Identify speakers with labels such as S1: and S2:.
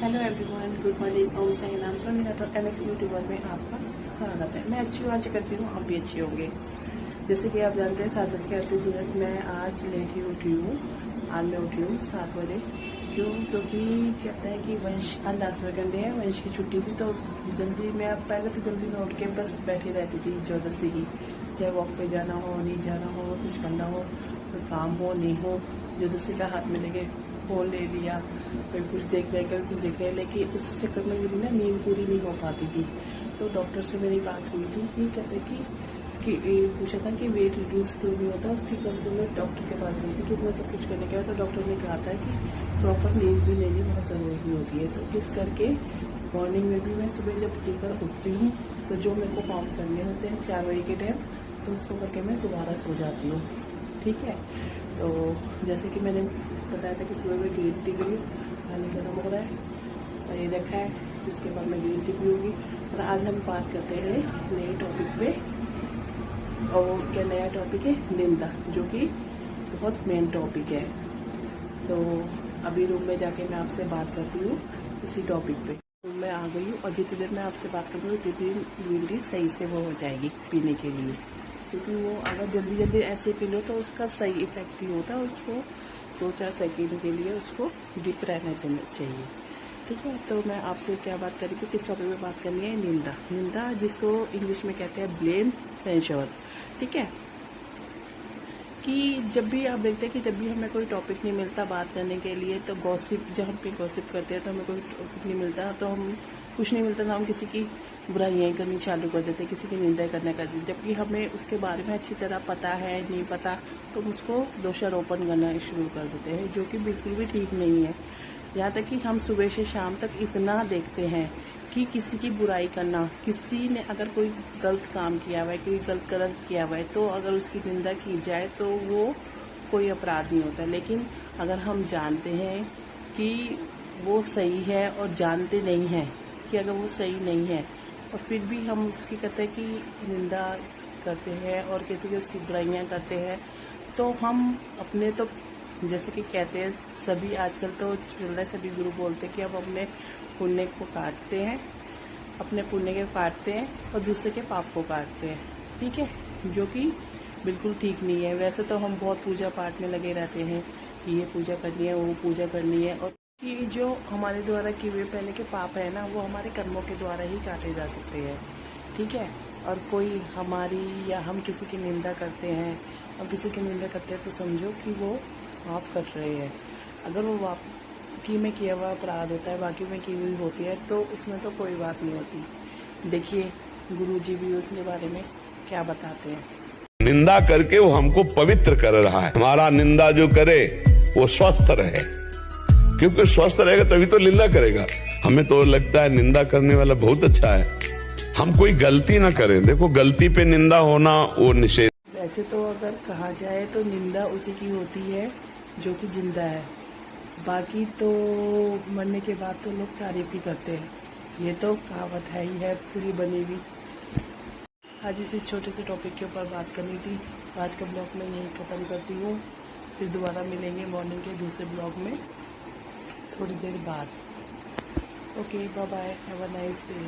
S1: Hello everyone, good morning. Om Sai नाम Sony MX YouTuber में आपका स्वागत है। मैं अच्छी हूँ, आज करती हूँ, आप भी अच्छे होंगे। जैसे कि आप जानते हैं 7:38 मैं आज लेट ही उठी हूँ। आज मैं उठी हूँ 7 बजे। क्यों? क्योंकि कहते हैं कि वंश आज लास्ट वेकेंड है, वंश की छुट्टी थी, तो जल्दी मैं अब पहले तो जल्दी में उठ के बस बैठी रहती थी जबरदस्ती की, चाहे वॉक पे जाना हो, नहीं जाना हो, कुछ करना हो, कोई काम हो नहीं हो, जबरदस्ती का हाथ में लेके फ़ोन ले लिया, कोई कुछ देख रहे, कोई कुछ देख रहे, लेकिन उस चक्कर में मेरी ना नींद पूरी नहीं हो पाती थी। तो डॉक्टर से मेरी बात हुई थी कि कहते कि पूछा था कि वेट रिड्यूस क्यों नहीं होता। उसकी कंसल्ट में डॉक्टर के पास गई थी कि मैं सब कुछ करने के बाद, तो डॉक्टर ने कहा था कि प्रॉपर नींद भी लेनी बहुत ज़रूरी होती है। तो इस करके मॉर्निंग में भी मैं सुबह जब उठकर उठती हूँ तो जो मेरे को काम करने होते हैं 4 बजे के टाइम, तो उसको करके मैं दोबारा सो जाती हूँ। ठीक है, तो जैसे कि मैंने बताया था कि सुबह में ग्रीन टी पी, पानी गर्म हो रहा है और ये रखा है, इसके बाद मैं ग्रीन टी पीऊँगी। और आज हम बात करते हैं नए टॉपिक पे, और क्या नया टॉपिक है? निंदा, जो कि बहुत मेन टॉपिक है। तो अभी रूम में जाके मैं आपसे बात करती हूँ इसी टॉपिक पे। रूम में आ गई हूँ और जितनी देर मैं आपसे बात करती हूँ जितनी ग्रीन टी सही से वो हो जाएगी पीने के लिए, क्योंकि वो अगर जल्दी जल्दी ऐसे पी लो तो उसका सही इफेक्ट नहीं होता। उसको 2-4 सेकेंड के लिए उसको डिप रहने देना चाहिए। ठीक है, तो मैं आपसे क्या बात करी थी, किस टॉपिक में बात करनी है? निंदा। निंदा जिसको इंग्लिश में कहते हैं ब्लेम, सेंश्योर। ठीक है, कि जब भी आप देखते हैं कि जब भी हमें कोई टॉपिक नहीं मिलता बात करने के लिए, तो गॉसिप, जब हम पे गॉसिप करते हैं तो हमें कोई टॉपिक नहीं मिलता, तो हम कुछ नहीं मिलता, तो हम किसी की बुराइयाँ करनी चालू कर देते हैं, किसी की निंदा करने का, जबकि हमें उसके बारे में अच्छी तरह पता है, नहीं पता तो हम उसको दोषारोपण करना शुरू कर देते हैं, जो कि बिल्कुल भी ठीक नहीं है। यहाँ तक कि हम सुबह से शाम तक इतना देखते हैं कि किसी की बुराई करना, किसी ने अगर कोई गलत काम किया हुआ है, कोई गलत कदम किया हुआ है, तो अगर उसकी निंदा की जाए तो वो कोई अपराध नहीं होता। लेकिन अगर हम जानते हैं कि वो सही है और जानते नहीं हैं कि अगर वो सही नहीं है, और फिर भी हम उसकी कहते हैं कि निंदा करते हैं और किसी की उसकी बुराइयाँ करते हैं, तो हम अपने तो जैसे कि कहते हैं सभी, आजकल तो चल रहा है, सभी गुरु बोलते हैं कि हम अपने पुण्य को काटते हैं, अपने पुण्य को काटते हैं और दूसरे के पाप को काटते हैं। ठीक है, जो कि बिल्कुल ठीक नहीं है। वैसे तो हम बहुत पूजा पाठ में लगे रहते हैं कि ये पूजा करनी है, वो पूजा करनी है, और कि जो हमारे द्वारा किए हुए पहले के पाप है ना, वो हमारे कर्मों के द्वारा ही काटे जा सकते हैं। ठीक है, और कोई हमारी या हम किसी की निंदा करते हैं और किसी की निंदा करते हैं तो समझो कि वो पाप कर रहे हैं। अगर वो वाकई में किया हुआ अपराध होता है, वाकई में की हुई होती है, तो उसमें तो कोई बात नहीं होती। देखिए गुरुजी भी उसके बारे में क्या बताते हैं।
S2: निंदा करके वो हमको पवित्र कर रहा है। हमारा निंदा जो करे वो स्वस्थ रहे, क्योंकि स्वस्थ रहेगा तभी तो निंदा करेगा। हमें तो लगता है निंदा करने वाला बहुत अच्छा है, हम कोई गलती ना करें। देखो, गलती पे निंदा होना वो निषेध।
S1: वैसे तो अगर कहा जाए तो निंदा उसी की होती है जो कि जिंदा है, बाकी तो मरने के बाद तो लोग तारीफ ही करते हैं। ये तो कहावत है ही है, पूरी बनी हुई। आज इसी छोटे से टॉपिक के ऊपर बात करनी थी। आज का ब्लॉग मैं यहीं ख़त्म करती हूँ, फिर दोबारा मिलेंगे मॉर्निंग के दूसरे ब्लॉग में थोड़ी देर बाद। Okay, bye bye, have a nice day.